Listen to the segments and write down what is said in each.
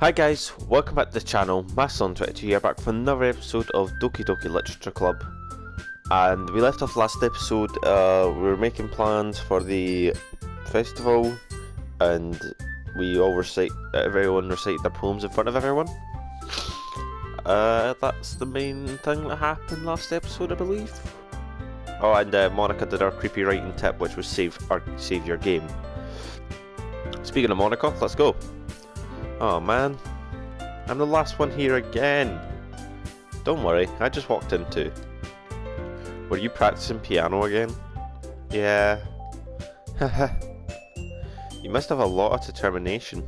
Hi guys, welcome back to the channel. Masson22 here, back with another episode of Doki Doki Literature Club. And we left off last episode, we were making plans for the festival, and everyone recited their poems in front of everyone. That's the main thing that happened last episode, I believe. Oh, and Monica did our creepy writing tip, which was save your game. Speaking of Monica, let's go. Oh man, I'm the last one here again. Don't worry, I just walked in too. Were you practicing piano again? Yeah. Haha. You must have a lot of determination.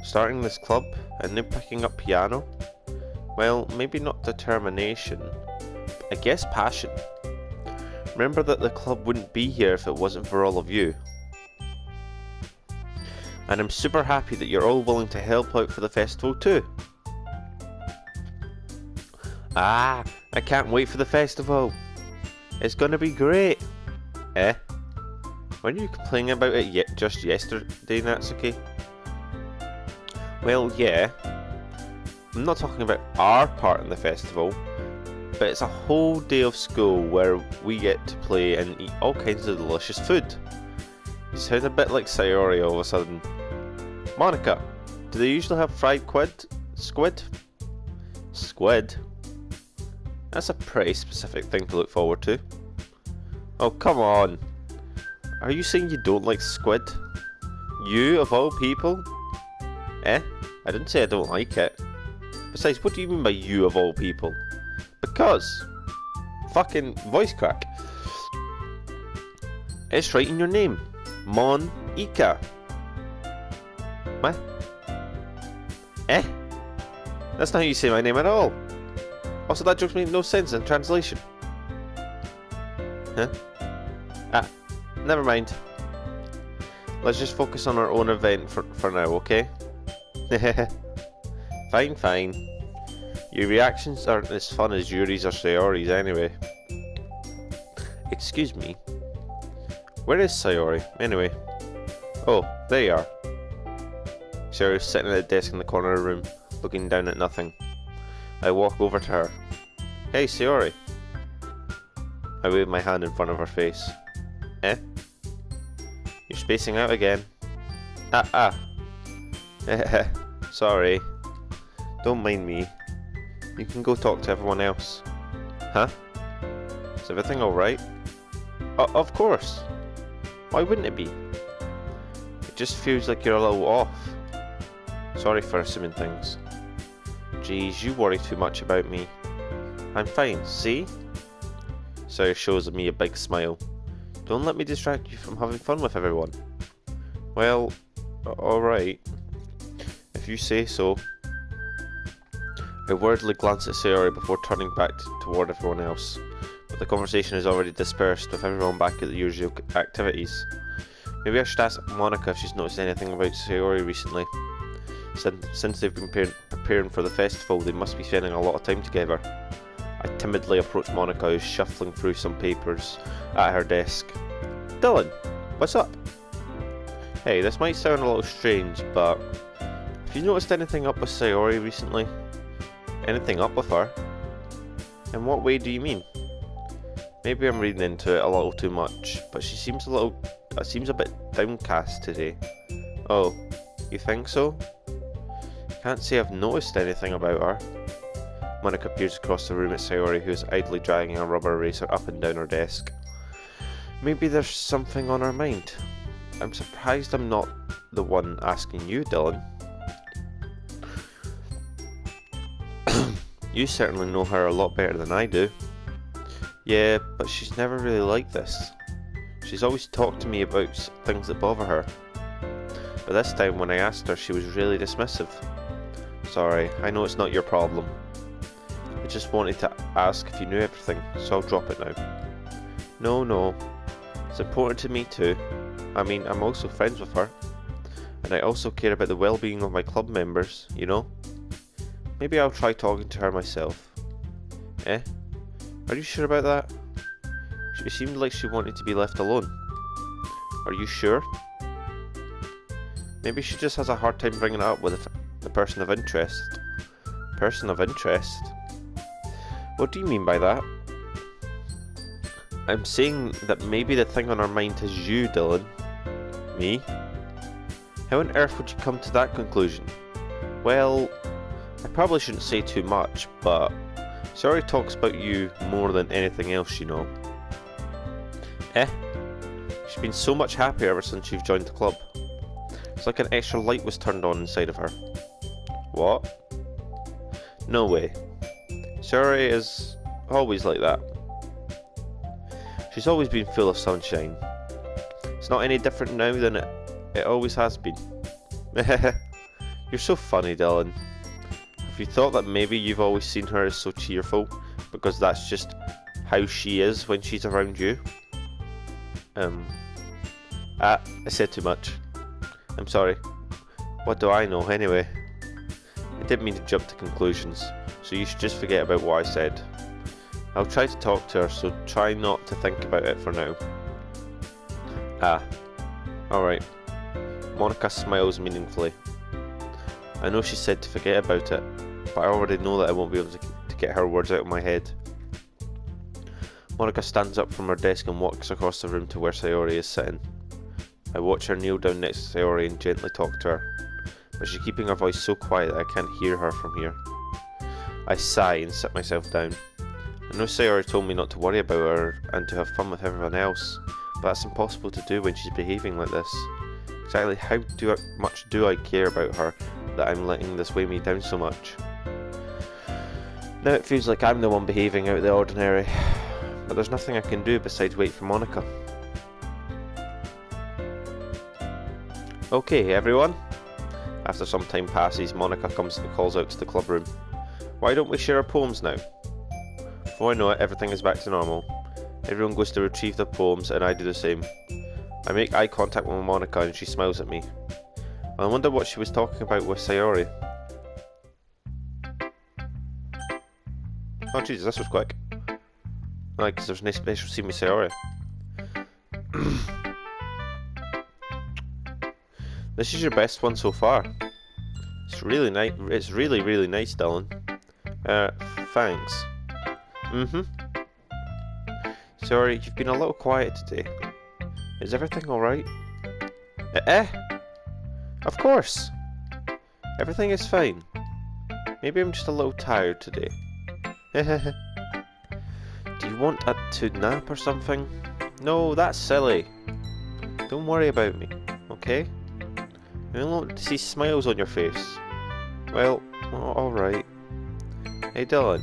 Starting this club and then picking up piano? Well, maybe not determination, but I guess passion. Remember that the club wouldn't be here if it wasn't for all of you. And I'm super happy that you're all willing to help out for the festival too. I can't wait for the festival. It's gonna be great. Weren't you complaining about it just yesterday, Natsuki? Well, yeah. I'm not talking about our part in the festival, but it's a whole day of school where we get to play and eat all kinds of delicious food. You sound a bit like Sayori all of a sudden. Monica, do they usually have fried squid? Squid? That's a pretty specific thing to look forward to. Oh, come on. Are you saying you don't like squid? You, of all people? I didn't say I don't like it. Besides, what do you mean by you, of all people? Because. Fucking voice crack. It's right in your name. Mon-Ika. What? That's not how you say my name at all. Also, that joke made no sense in translation. Huh? Never mind. Let's just focus on our own event for now, okay? Fine. Your reactions aren't as fun as Yuri's or Sayori's anyway. Excuse me. Where is Sayori, anyway? Oh, there you are. Sayori's sitting at a desk in the corner of the room, looking down at nothing. I walk over to her. Hey, Sayori. I wave my hand in front of her face. You're spacing out again. Sorry. Don't mind me. You can go talk to everyone else. Huh? Is everything alright? Of course. Why wouldn't it be? It just feels like you're a little off. Sorry for assuming things. Geez, you worry too much about me. I'm fine, see? Sayori shows me a big smile. Don't let me distract you from having fun with everyone. Well, alright. If you say so. I worriedly glance at Sayori before turning back toward everyone else. But the conversation is already dispersed with everyone back at the usual activities. Maybe I should ask Monica if she's noticed anything about Sayori recently. Since they've been preparing for the festival, they must be spending a lot of time together. I timidly approach Monica, who's shuffling through some papers at her desk. Dylan, what's up? Hey, this might sound a little strange, but have you noticed anything up with Sayori recently? Anything up with her? In what way do you mean? Maybe I'm reading into it a little too much, but she seems a bit downcast today. Oh, you think so? Can't say I've noticed anything about her. Monica peers across the room at Sayori, who is idly dragging a rubber eraser up and down her desk. Maybe there's something on her mind. I'm surprised I'm not the one asking you, Dylan. You certainly know her a lot better than I do. Yeah, but she's never really like this. She's always talked to me about things that bother her. But this time when I asked her, she was really dismissive. Sorry, I know it's not your problem. I just wanted to ask if you knew everything, so I'll drop it now. No. It's important to me too. I mean, I'm also friends with her. And I also care about the well-being of my club members, you know? Maybe I'll try talking to her myself. Are you sure about that? She seemed like she wanted to be left alone. Are you sure? Maybe she just has a hard time bringing it up with person of interest. Person of interest? What do you mean by that? I'm saying that maybe the thing on our mind is you, Dylan. Me? How on earth would you come to that conclusion? Well, I probably shouldn't say too much, but Sayori talks about you more than anything else, you know. She's been so much happier ever since you've joined the club. It's like an extra light was turned on inside of her. What? No way. Sayori is always like that. She's always been full of sunshine. It's not any different now than it always has been. You're so funny, Dylan. Have you thought that maybe you've always seen her as so cheerful because that's just how she is when she's around you? I said too much. I'm sorry. What do I know, anyway? I didn't mean to jump to conclusions, so you should just forget about what I said. I'll try to talk to her, so try not to think about it for now. Alright. Monica smiles meaningfully. I know she said to forget about it, but I already know that I won't be able to get her words out of my head. Monica stands up from her desk and walks across the room to where Sayori is sitting. I watch her kneel down next to Sayori and gently talk to her, but she's keeping her voice so quiet that I can't hear her from here. I sigh and sit myself down. I know Sayori told me not to worry about her and to have fun with everyone else, but that's impossible to do when she's behaving like this. Exactly how much do I care about her that I'm letting this weigh me down so much? Now it feels like I'm the one behaving out of the ordinary, but there's nothing I can do besides wait for Monica. Okay, everyone. After some time passes, Monica comes and calls out to the club room. Why don't we share our poems now? Before I know it, everything is back to normal. Everyone goes to retrieve their poems and I do the same. I make eye contact with Monica and she smiles at me. I wonder what she was talking about with Sayori. Oh Jesus, this was quick. Right, because there's no special scene with Sayori. This is your best one so far. It's really nice. It's really nice, Dylan. Thanks. Sorry, you've been a little quiet today. Is everything alright? Of course! Everything is fine. Maybe I'm just a little tired today. Do you want to nap or something? No, that's silly. Don't worry about me, okay? I don't want to see smiles on your face. Well, alright. Hey Dylan.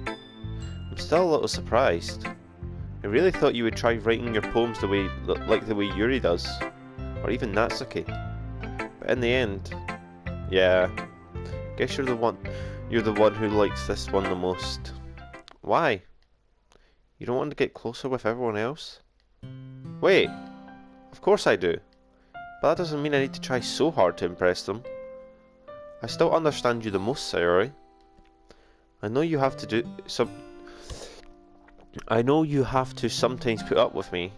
I'm still a little surprised. I really thought you would try writing your poems like the way Yuri does. Or even Natsuki. But in the end, yeah. Guess you're the one who likes this one the most. Why? You don't want to get closer with everyone else? Wait. Of course I do. But that doesn't mean I need to try so hard to impress them. I still understand you the most, Sayori. I know you have to sometimes put up with me,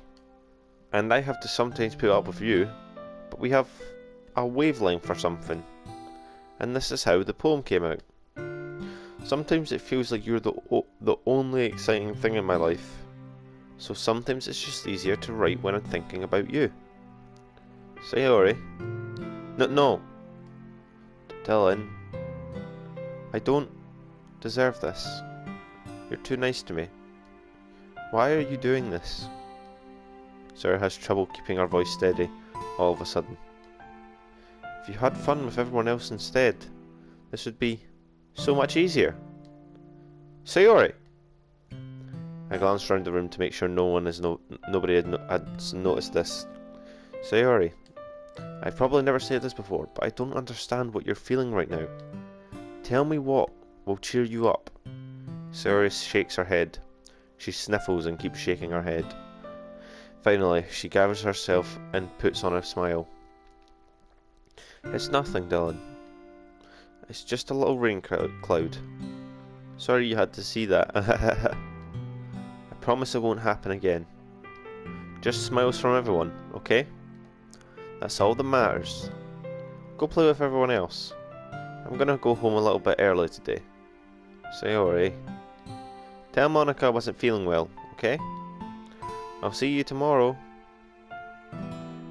and I have to sometimes put up with you, but we have a wavelength for something, and this is how the poem came out. Sometimes it feels like you're the only exciting thing in my life, so sometimes it's just easier to write when I'm thinking about you. Sayori. No. Dylan. I don't deserve this. You're too nice to me. Why are you doing this? Sayori has trouble keeping her voice steady all of a sudden. If you had fun with everyone else instead, this would be so much easier. Sayori! I glanced around the room to make sure nobody had noticed this. Sayori, I've probably never said this before, but I don't understand what you're feeling right now. Tell me what will cheer you up. Sayori shakes her head. She sniffles and keeps shaking her head. Finally, she gathers herself and puts on a smile. It's nothing, Dylan. It's just a little rain cloud. Sorry you had to see that. I promise it won't happen again. Just smiles from everyone, okay? That's all that matters. Go play with everyone else. I'm gonna go home a little bit early today. Sayori. Tell Monica I wasn't feeling well, okay? I'll see you tomorrow.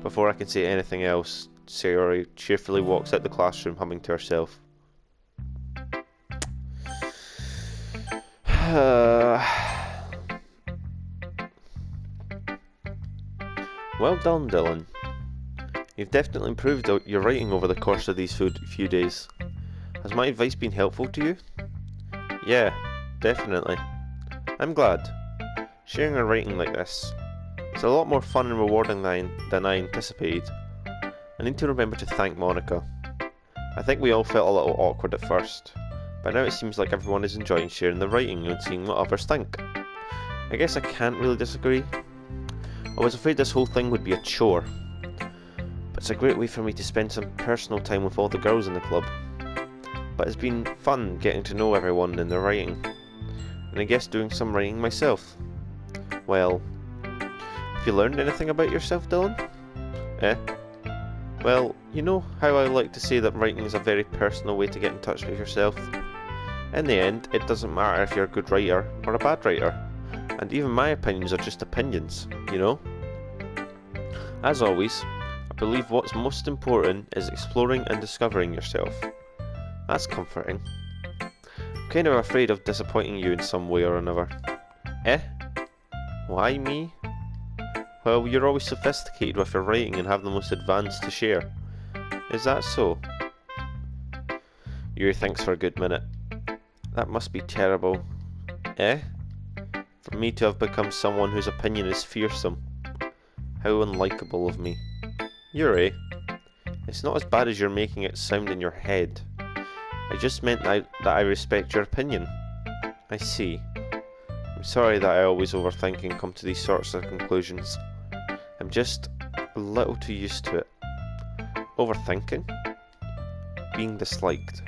Before I can say anything else, Sayori cheerfully walks out the classroom humming to herself. Well done, Dylan. You've definitely improved your writing over the course of these few days. Has my advice been helpful to you? Yeah, definitely. I'm glad. Sharing a writing like this is a lot more fun and rewarding than I anticipated. I need to remember to thank Monica. I think we all felt a little awkward at first, but now it seems like everyone is enjoying sharing the writing and seeing what others think. I guess I can't really disagree. I was afraid this whole thing would be a chore, but it's a great way for me to spend some personal time with all the girls in the club. But it's been fun getting to know everyone and their writing, and I guess doing some writing myself. Well, have you learned anything about yourself, Dylan? Eh? Well, you know how I like to say that writing is a very personal way to get in touch with yourself? In the end, it doesn't matter if you're a good writer or a bad writer, and even my opinions are just opinions, you know? As always, I believe what's most important is exploring and discovering yourself. That's comforting. I'm kind of afraid of disappointing you in some way or another. Eh? Why me? Well, you're always sophisticated with your writing and have the most advanced to share. Is that so? Yuri thinks for a good minute. That must be terrible. Eh? For me to have become someone whose opinion is fearsome. How unlikable of me. Yuri, it's not as bad as you're making it sound in your head. I just meant that I respect your opinion. I see. I'm sorry that I always overthink and come to these sorts of conclusions. I'm just a little too used to it. Overthinking? Being disliked.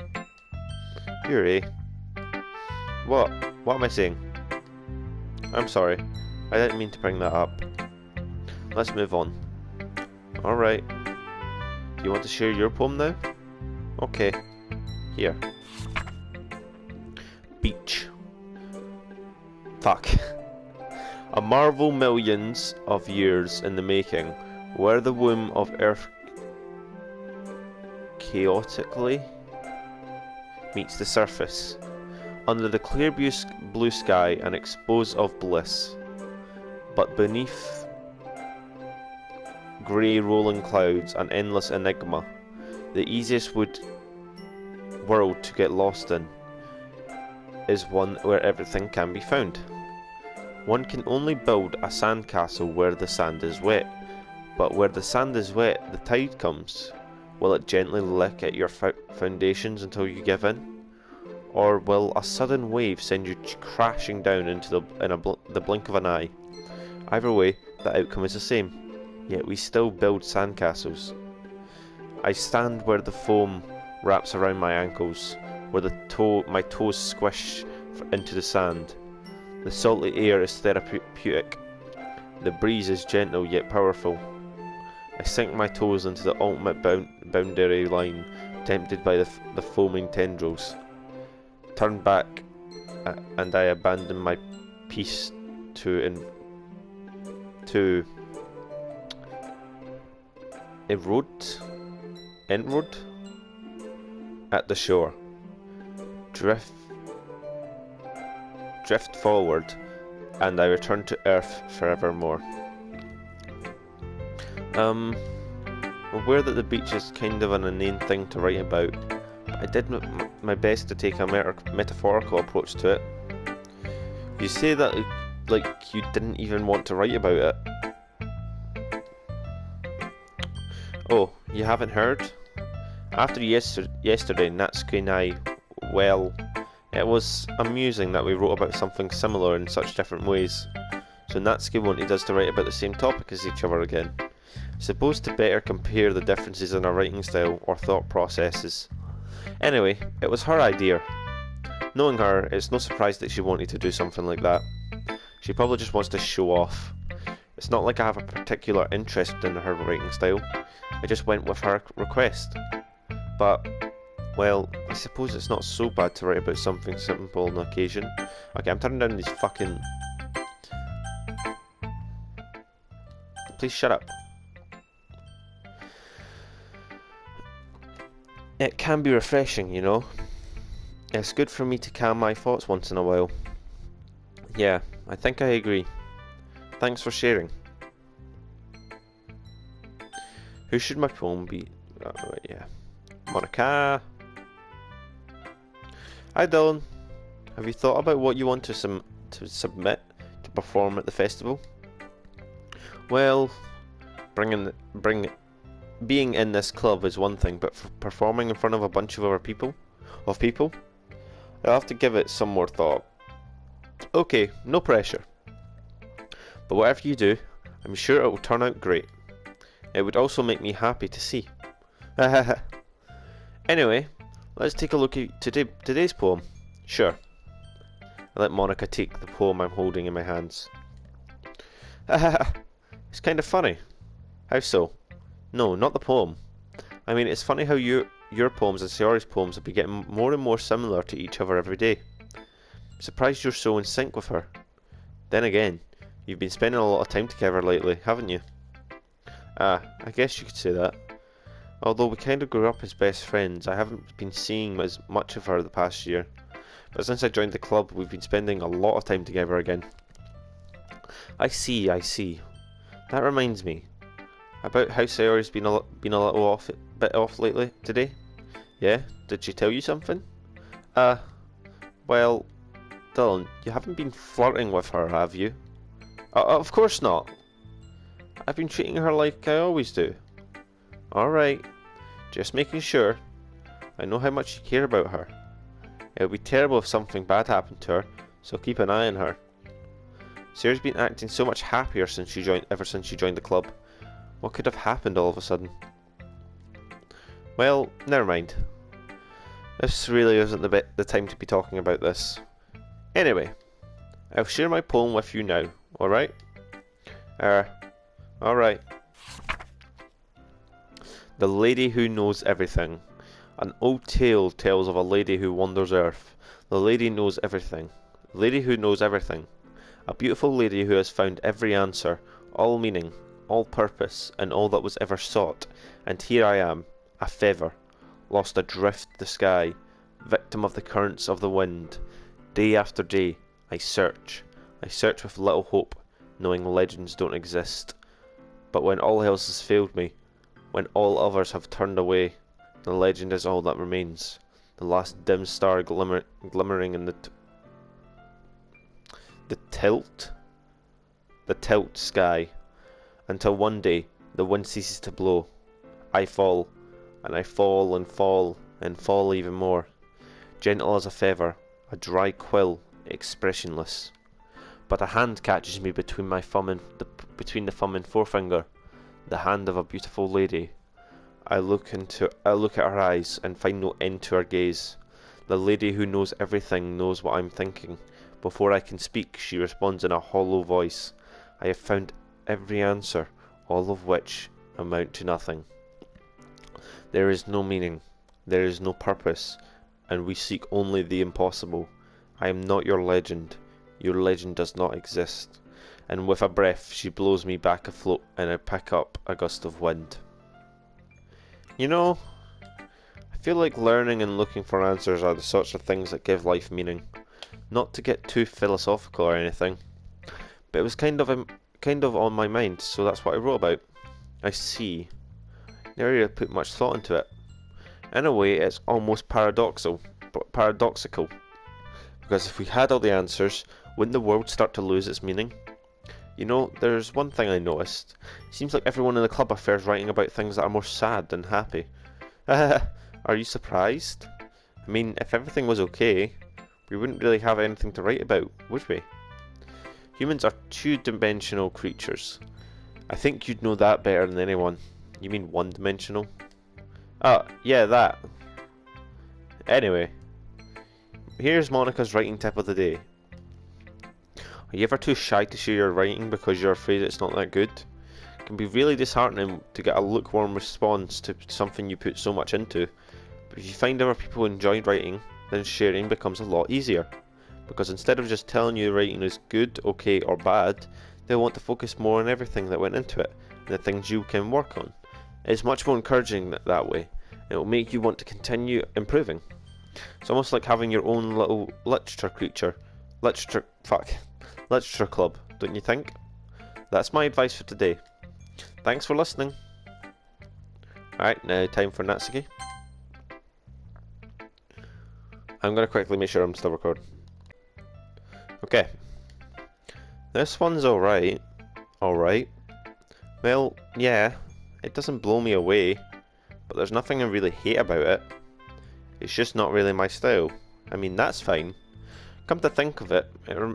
Yuri. What? What am I saying? I'm sorry. I didn't mean to bring that up. Let's move on. Alright. Do you want to share your poem now? Okay. Here. Beach. Fuck. A marvel millions of years in the making, where the womb of Earth chaotically meets the surface, under the clear blue sky and exposed of bliss, but beneath grey rolling clouds an endless enigma, the easiest world to get lost in is one where everything can be found. One can only build a sandcastle where the sand is wet, but where the sand is wet, the tide comes. Will it gently lick at your foundations until you give in? Or will a sudden wave send you crashing down into the blink of an eye? Either way, the outcome is the same, yet we still build sandcastles. I stand where the foam wraps around my ankles, where my toes squish into the sand. The salty air is therapeutic. The breeze is gentle yet powerful. I sink my toes into the ultimate boundary line, tempted by the foaming tendrils. Turn back, and I abandon my peace to inroad at the shore. Drift forward, and I return to Earth forevermore. I'm aware that the beach is kind of an inane thing to write about, but I did my best to take a metaphorical approach to it. You say that like you didn't even want to write about it. Oh, you haven't heard? After yesterday, Natsuki and I, well, it was amusing that we wrote about something similar in such different ways. So Natsuki wanted us to write about the same topic as each other again. Supposed to better compare the differences in our writing style or thought processes. Anyway, it was her idea. Knowing her, it's no surprise that she wanted to do something like that. She probably just wants to show off. It's not like I have a particular interest in her writing style. I just went with her request. But Well, I suppose it's not so bad to write about something simple on occasion. Okay, I'm turning down these fucking... Please shut up. It can be refreshing, you know. It's good for me to calm my thoughts once in a while. Yeah, I think I agree. Thanks for sharing. Who should my poem be? Right, yeah. Monica. Hi Dylan. Have you thought about what you want to submit to perform at the festival? Well, being in this club is one thing, but for performing in front of a bunch of other people, I'll have to give it some more thought. Okay, no pressure. But whatever you do, I'm sure it will turn out great. It would also make me happy to see. Anyway, let's take a look at today's poem. Sure. I let Monica take the poem I'm holding in my hands. It's kind of funny. How so? No, not the poem. I mean, it's funny how your poems and Sayori's poems have been getting more and more similar to each other every day. I'm surprised you're so in sync with her. Then again, you've been spending a lot of time together lately, haven't you? I guess you could say that. Although we kind of grew up as best friends, I haven't been seeing as much of her the past year. But since I joined the club, we've been spending a lot of time together again. I see. That reminds me. About how Sayori's been a little bit off lately today. Yeah? Did she tell you something? Well, Dylan, you haven't been flirting with her, have you? Of course not. I've been treating her like I always do. Alright, just making sure. I know how much you care about her. It would be terrible if something bad happened to her, so keep an eye on her. Sarah's been acting so much happier ever since she joined the club. What could have happened all of a sudden? Well, never mind. This really isn't the time to be talking about this. Anyway, I'll share my poem with you now, alright? Alright. The Lady Who Knows Everything. An old tale tells of a lady who wanders earth. The lady knows everything. The lady who knows everything. A beautiful lady who has found every answer, all meaning, all purpose, and all that was ever sought. And here I am, a feather, lost adrift the sky, victim of the currents of the wind. Day after day, I search with little hope, knowing legends don't exist. But when all else has failed me, when all others have turned away, the legend is all that remains, the last dim star glimmering in the tilt sky, until one day the wind ceases to blow. I fall, and I fall and fall and fall even more, gentle as a feather, a dry quill, expressionless. But a hand catches me between the thumb and forefinger, the hand of a beautiful lady. I look at her eyes and find no end to her gaze. The lady who knows everything knows what I'm thinking. Before I can speak, she responds in a hollow voice. I have found every answer, all of which amount to nothing. There is no meaning, there is no purpose, and we seek only the impossible. I am not your legend does not exist. And with a breath, she blows me back afloat, and I pick up a gust of wind. You know, I feel like learning and looking for answers are the sorts of things that give life meaning. Not to get too philosophical or anything, but it was kind of on my mind, so that's what I wrote about. I see. Never really put much thought into it. In a way, it's almost paradoxical. Because if we had all the answers, wouldn't the world start to lose its meaning? You know, there's one thing I noticed. It seems like everyone in the club affair is writing about things that are more sad than happy. Are you surprised? I mean, if everything was okay, we wouldn't really have anything to write about, would we? Humans are two-dimensional creatures. I think you'd know that better than anyone. You mean one-dimensional? Oh, yeah, that. Anyway, here's Monica's writing tip of the day. Are you ever too shy to share your writing because you're afraid it's not that good? It can be really disheartening to get a lukewarm response to something you put so much into. But if you find other people enjoy writing, then sharing becomes a lot easier. Because instead of just telling you writing is good, okay, or bad, they'll want to focus more on everything that went into it, and the things you can work on. It's much more encouraging that way. It will make you want to continue improving. It's almost like having your own little literature club, don't you think? That's my advice for today. Thanks for listening. Alright, now time for Natsuki. I'm going to quickly make sure I'm still recording. Okay. This one's alright. Alright. Well, yeah, it doesn't blow me away, but there's nothing I really hate about it. It's just not really my style. I mean, that's fine. Come to think of it,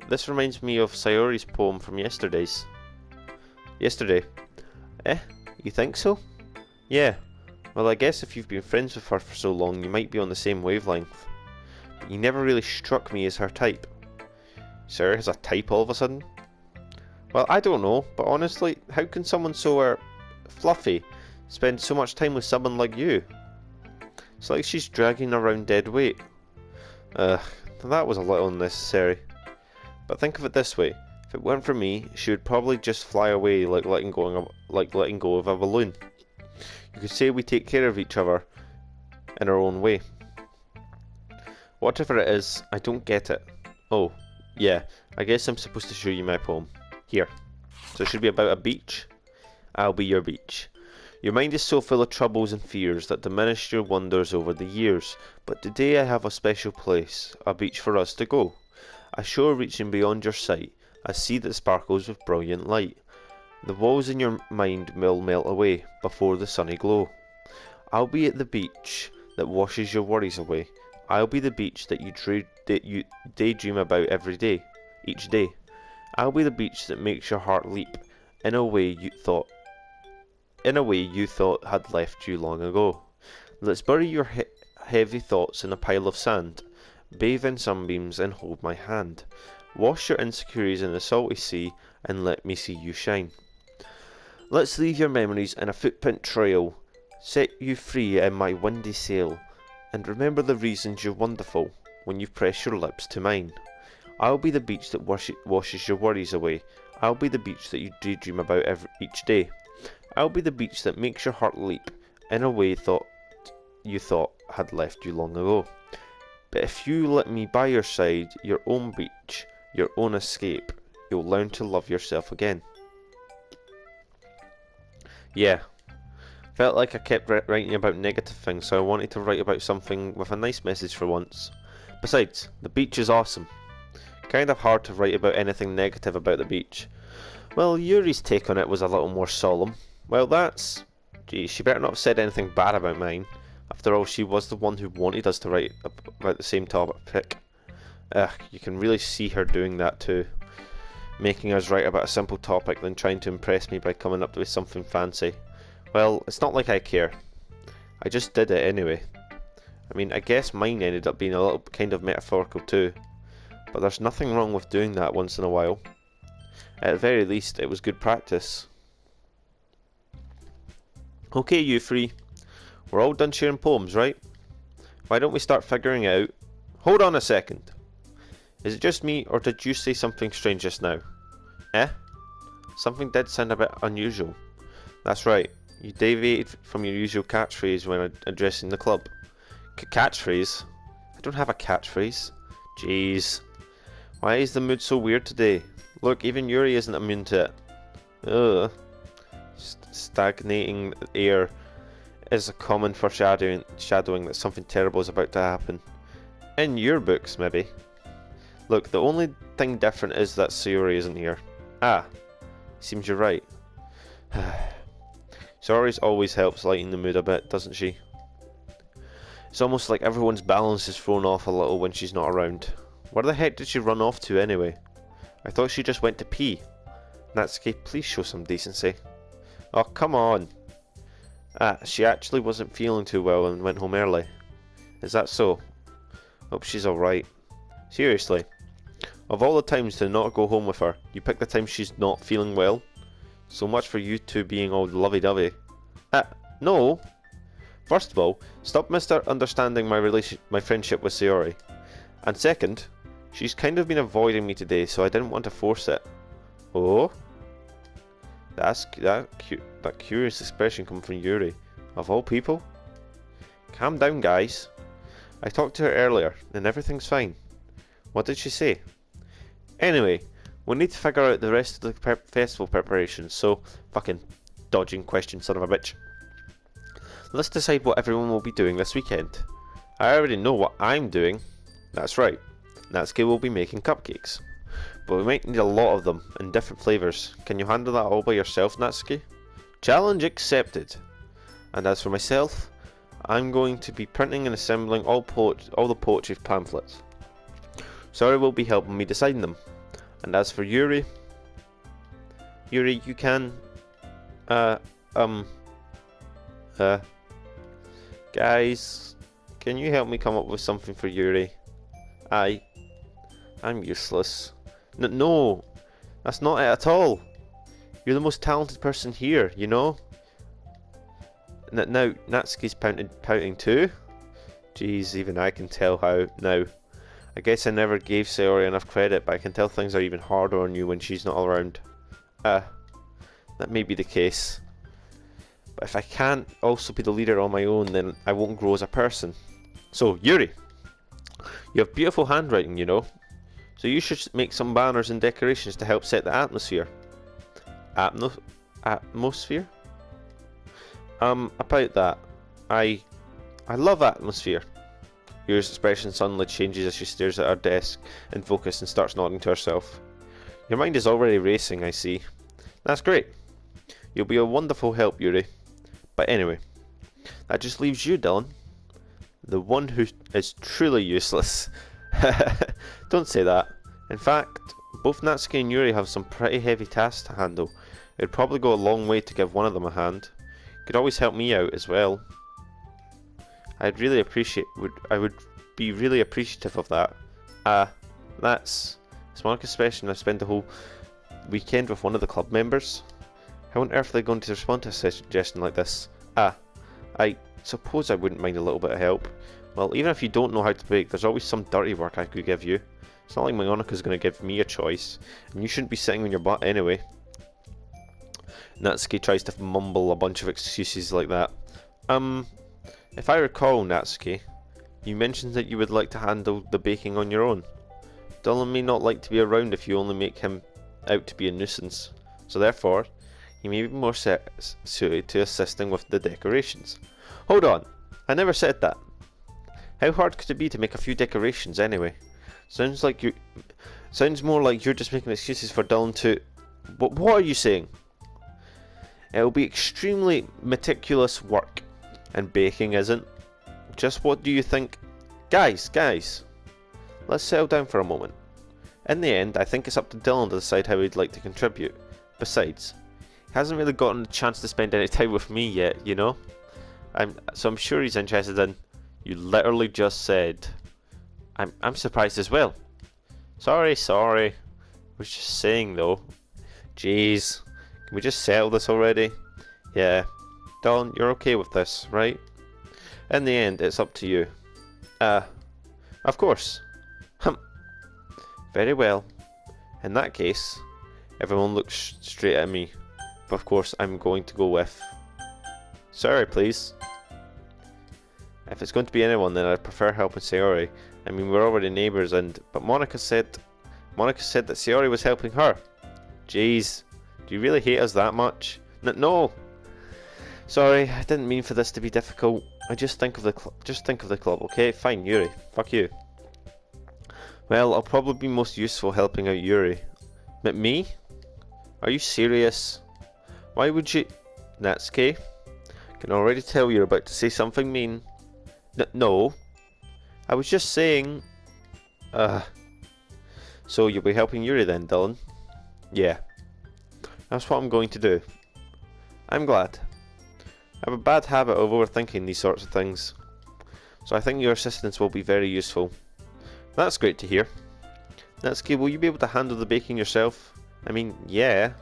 this reminds me of Sayori's poem from yesterday. Eh? You think so? Yeah. Well, I guess if you've been friends with her for so long, you might be on the same wavelength. But you never really struck me as her type. Sayori has a type all of a sudden? Well, I don't know, but honestly, how can someone so fluffy spend so much time with someone like you? It's like she's dragging around dead weight. That was a little unnecessary. But think of it this way: if it weren't for me, she would probably just fly away like letting go of a balloon. You could say we take care of each other in our own way. Whatever it is, I don't get it. Oh, yeah, I guess I'm supposed to show you my poem. Here. So it should be about a beach. I'll be your beach. Your mind is so full of troubles and fears that diminished your wonders over the years. But today I have a special place, a beach for us to go. A shore reaching beyond your sight, a sea that sparkles with brilliant light. The walls in your mind will melt away before the sunny glow. I'll be at the beach that washes your worries away. I'll be the beach that you daydream about each day. I'll be the beach that makes your heart leap in a way you thought had left you long ago. Let's bury your heavy thoughts in a pile of sand, bathe in sunbeams and hold my hand. Wash your insecurities in the salty sea and let me see you shine. Let's leave your memories in a footprint trail, set you free in my windy sail, and remember the reasons you're wonderful when you press your lips to mine. I'll be the beach that washes your worries away. I'll be the beach that you daydream about each day. I'll be the beach that makes your heart leap in a way you thought had left you long ago. But if you let me by your side, your own beach, your own escape, you'll learn to love yourself again. Yeah, felt like I kept writing about negative things, so I wanted to write about something with a nice message for once. Besides, the beach is awesome. Kind of hard to write about anything negative about the beach. Well, Yuri's take on it was a little more solemn. Well, geez, she better not have said anything bad about mine. After all, she was the one who wanted us to write about the same topic. You can really see her doing that too. Making us write about a simple topic, then trying to impress me by coming up with something fancy. Well, it's not like I care. I just did it anyway. I mean, I guess mine ended up being a little kind of metaphorical too. But there's nothing wrong with doing that once in a while. At the very least, it was good practice. Okay, you three. We're all done sharing poems, right? Why don't we start figuring it out? Hold on a second. Is it just me, or did you say something strange just now? Eh? Something did sound a bit unusual. That's right. You deviated from your usual catchphrase when addressing the club. Catchphrase? I don't have a catchphrase. Jeez. Why is the mood so weird today? Look, even Yuri isn't immune to it. Ugh. Stagnating air is a common foreshadowing that something terrible is about to happen. In your books, maybe. Look, the only thing different is that Sayori isn't here. Ah, seems you're right. Sayori always helps lighten the mood a bit, doesn't she? It's almost like everyone's balance is thrown off a little when she's not around. Where the heck did she run off to anyway? I thought she just went to pee. Natsuki, please show some decency. Oh, come on. She actually wasn't feeling too well and went home early. Is that so? Hope she's alright. Seriously. Of all the times to not go home with her, you pick the time she's not feeling well? So much for you two being all lovey-dovey. No! First of all, stop misunderstanding my friendship with Sayori. And second, she's kind of been avoiding me today, so I didn't want to force it. Oh? That curious expression coming from Yuri. Of all people? Calm down, guys. I talked to her earlier, and everything's fine. What did she say? Anyway, we need to figure out the rest of the festival preparations, so fucking dodging question, son of a bitch. Let's decide what everyone will be doing this weekend. I already know what I'm doing. That's right. Natsuki will be making cupcakes. But we might need a lot of them, in different flavours. Can you handle that all by yourself, Natsuki? Challenge accepted. And as for myself, I'm going to be printing and assembling all the poetry pamphlets. Sayori will be helping me design them. And as for Yuri, you can, guys, can you help me come up with something for Yuri? I'm useless. No, that's not it at all. You're the most talented person here, you know? Now, Natsuki's pouting too? Jeez, even I can tell how now. I guess I never gave Sayori enough credit, but I can tell things are even harder on you when she's not around. That may be the case. But if I can't also be the leader on my own, then I won't grow as a person. So, Yuri, you have beautiful handwriting, you know. So you should make some banners and decorations to help set the atmosphere. Atmosphere? About that. I love atmosphere. Yuri's expression suddenly changes as she stares at her desk in focus and starts nodding to herself. Your mind is already racing, I see. That's great. You'll be a wonderful help, Yuri. But anyway, that just leaves you, Dylan. The one who is truly useless. Don't say that. In fact, both Natsuki and Yuri have some pretty heavy tasks to handle. It'd probably go a long way to give one of them a hand. Could always help me out as well. I would be really appreciative of that. That's Monika's suggestion. I spent the whole weekend with one of the club members. How on earth are they going to respond to a suggestion like this? I suppose I wouldn't mind a little bit of help. Well, even if you don't know how to bake, there's always some dirty work I could give you. It's not like Monika's going to give me a choice, and you shouldn't be sitting on your butt anyway. Natsuki tries to mumble a bunch of excuses like that. If I recall, Natsuki, you mentioned that you would like to handle the baking on your own. Dylan may not like to be around if you only make him out to be a nuisance, so therefore, he may be more suited to assisting with the decorations. Hold on, I never said that. How hard could it be to make a few decorations anyway? Sounds more like you're just making excuses for Dylan to... What are you saying? It'll be extremely meticulous work, and baking isn't. Just what do you think? Guys, let's settle down for a moment. In the end, I think it's up to Dylan to decide how he'd like to contribute. Besides, he hasn't really gotten a chance to spend any time with me yet, you know? So I'm sure he's interested in... You literally just said... I'm surprised as well. Sorry. I was just saying though. Jeez. Can we just settle this already? Yeah. Dylan, you're okay with this, right? In the end, it's up to you. Of course. Very well. In that case, everyone looks straight at me. But of course, I'm going to go with... Sorry, please. If it's going to be anyone, then I'd prefer helping Sayori. I mean, we're already neighbours, but Monika said that Sayori was helping her. Jeez, do you really hate us that much? No. Sorry, I didn't mean for this to be difficult. I just think of the club, okay? Fine, Yuri. Fuck you. Well, I'll probably be most useful helping out Yuri. But me? Are you serious? Why would you... Natsuki? I can already tell you're about to say something mean. No. I was just saying... So you'll be helping Yuri then, Dylan? Yeah. That's what I'm going to do. I'm glad. I have a bad habit of overthinking these sorts of things. So I think your assistance will be very useful. That's great to hear. Natsuki, will you be able to handle the baking yourself? I mean, yeah.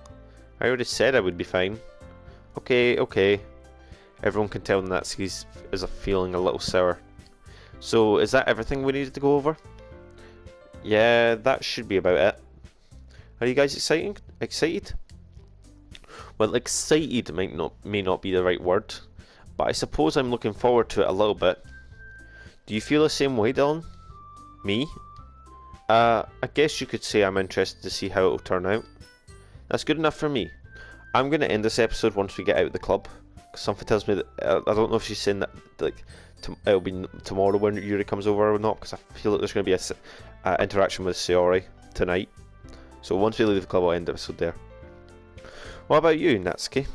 I already said I would be fine. Okay. Everyone can tell Natsuki is feeling a little sour. So, is that everything we needed to go over? Yeah, that should be about it. Are you guys excited? Well, excited may not be the right word, but I suppose I'm looking forward to it a little bit. Do you feel the same way, Dylan? Me? I guess you could say I'm interested to see how it'll turn out. That's good enough for me. I'm going to end this episode once we get out of the club. Because something tells me that, I don't know if she's saying that like it'll be tomorrow when Yuri comes over or not, because I feel like there's going to be a interaction with Sayori tonight. So once we leave the club, I'll end the episode there. What about you, Natsuki?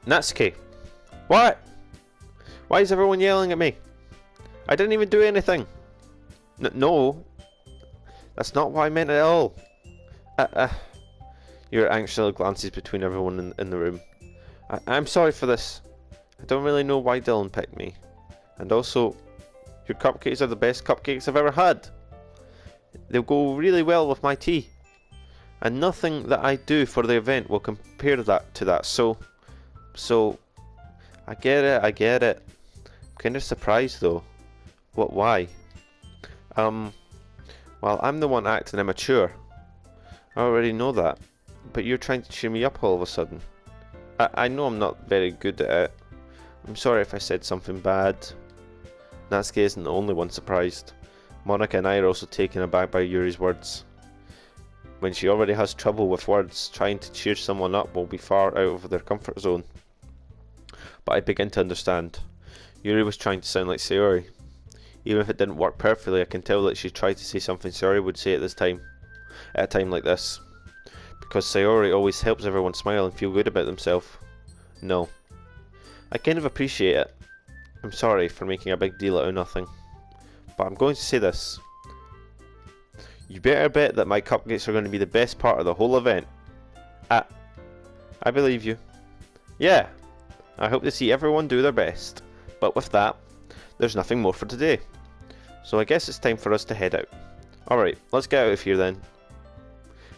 Natsuki! What? Why is everyone yelling at me? I didn't even do anything. No. That's not what I meant at all. Your anxious glances between everyone in the room. I'm sorry for this. I don't really know why Dylan picked me. And also, your cupcakes are the best cupcakes I've ever had. They'll go really well with my tea. And nothing that I do for the event will compare to that. So, I get it. I'm kind of surprised though. Why? Well, I'm the one acting immature. I already know that. But you're trying to cheer me up all of a sudden. I know I'm not very good at it. I'm sorry if I said something bad. Natsuki isn't the only one surprised. Monika and I are also taken aback by Yuri's words. When she already has trouble with words, trying to cheer someone up will be far out of their comfort zone. But I begin to understand. Yuri was trying to sound like Sayori. Even if it didn't work perfectly, I can tell that she tried to say something Sayori would say at a time like this. Because Sayori always helps everyone smile and feel good about themselves. No. I kind of appreciate it. I'm sorry for making a big deal out of nothing. But I'm going to say this. You better bet that my cupcakes are going to be the best part of the whole event. I believe you. Yeah. I hope to see everyone do their best. But with that, there's nothing more for today. So I guess it's time for us to head out. Alright, let's get out of here then.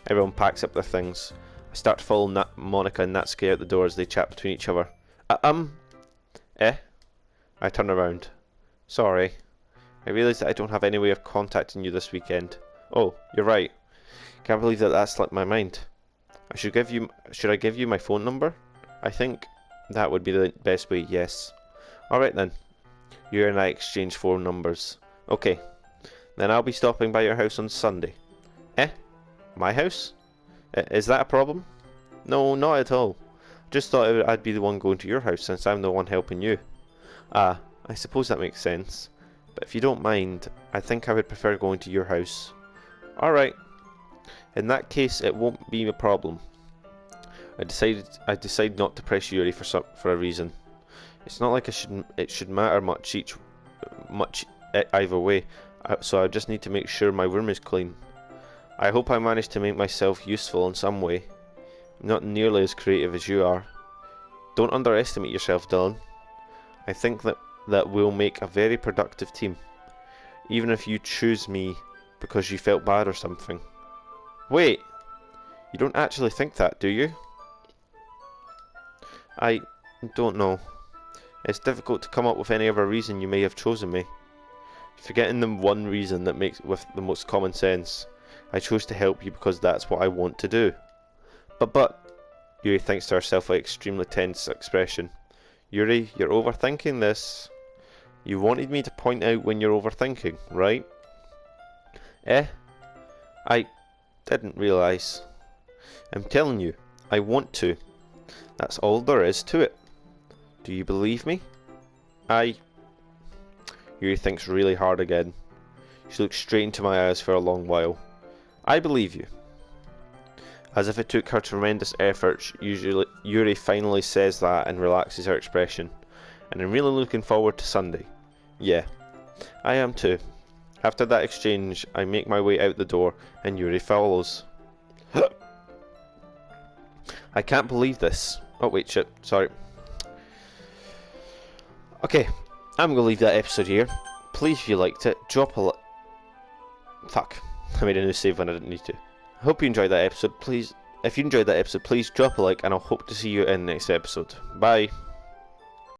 Everyone packs up their things. I start to follow Monika and Natsuki out the door as they chat between each other. I turn around. Sorry. I realise that I don't have any way of contacting you this weekend. Oh, you're right. Can't believe that slipped my mind. Should I give you my phone number? I think that would be the best way, yes. Alright then. You and I exchange phone numbers. Okay. Then I'll be stopping by your house on Sunday. My house? Is that a problem? No, not at all. Just thought I'd be the one going to your house since I'm the one helping you. I suppose that makes sense. But if you don't mind, I think I would prefer going to your house. Alright. In that case, it won't be a problem. I decided not to press Yuri for a reason. It's not like it should matter much either way. So I just need to make sure my room is clean. I hope I managed to make myself useful in some way. Not nearly as creative as you are. Don't underestimate yourself, Dylan. I think that we'll make a very productive team. Even if you choose me because you felt bad or something. Wait! You don't actually think that, do you? I don't know. It's difficult to come up with any other reason you may have chosen me. Forgetting the one reason that makes with the most common sense. I chose to help you because that's what I want to do. But, Yuri thinks to herself with extremely tense expression. Yuri, you're overthinking this. You wanted me to point out when you're overthinking, right? I didn't realise. I'm telling you, I want to. That's all there is to it. Do you believe me? Yuri thinks really hard again. She looks straight into my eyes for a long while. I believe you. As if it took her tremendous efforts, Yuri finally says that and relaxes her expression. And I'm really looking forward to Sunday. Yeah, I am too. After that exchange, I make my way out the door and Yuri follows. I can't believe this. Oh wait, shit, sorry. Okay, I'm going to leave that episode here. Please, if you liked it, drop a Fuck, I made a new save when I didn't need to. I hope you enjoyed that episode. Please If you enjoyed that episode, please drop a like, and I'll hope to see you in the next episode. Bye.